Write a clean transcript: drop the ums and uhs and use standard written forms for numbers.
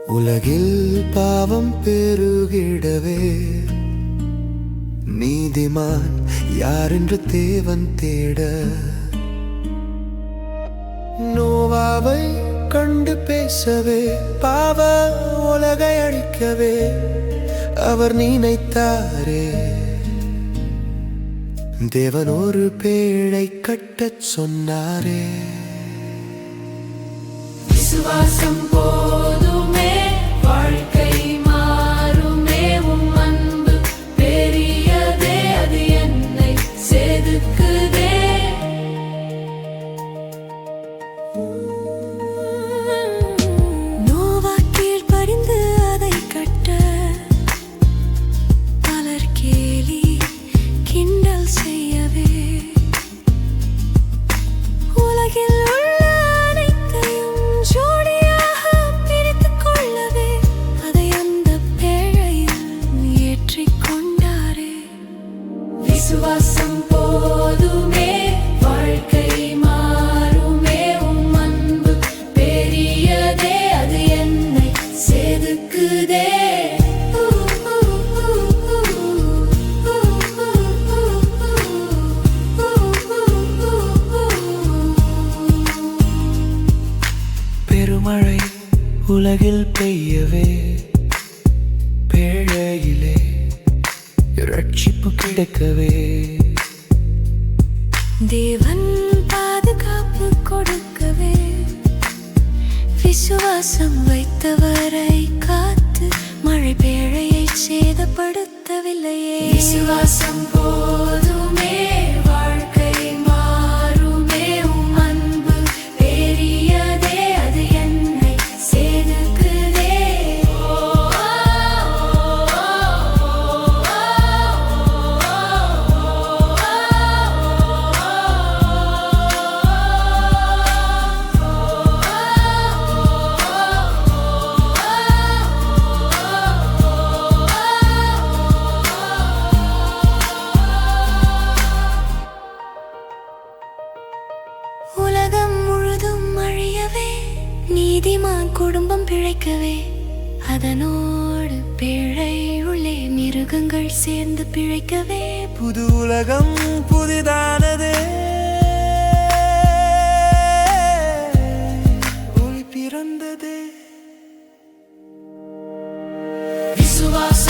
உலகில் பாவம் பெருகிடவே நீதிமான் யாரென்று தேவன் தேட நோவாவை கண்டு பேசவே பாவ உலகை அழிக்கவே அவர் நினைத்தாரே. தேவன் ஒரு பேழை கட்டச் சொன்னாரே. விசுவாசம் போதுமே வாழ்க்கை மாறுமே. உம் அன்பு பெரியதே, அது என்னை செதுக்குதே. நோவா கீழ்ப்படிந்து அதை கட்ட பலர் கேலி கிண்டல் செய்யவே உலகில் விசுவாசம் போதுமே வாழ்க்கை மாறுமே. உம் அன்பு பெரியதே, அது என்னை செதுக்குதே. பெருமழை உலகில் பெய்யவே பேழையிலே ரட்சிப்பு கிடைக்கவே தேவன் பாதுகாப்பு கொடுக்கவே விசுவாசம் வைத்தவரை காத்து மழை பேழையை சேதப்படுத்தவில்லையே. விசுவாசம் போதுமே வாழ்க்கை மாறுமே. உம் அன்பு பெரியதே, அது என்னை செதுக்குதே. உலகம் முழுதும் அழியவே நீதிமான் குடும்பம் பிழைக்கவே அதனோடு பிழை உள்ளே மிருகங்கள் சேர்ந்து பிழைக்கவே புது உலகம் புதிதானதே ஒளி பிறந்ததே. விசுவாச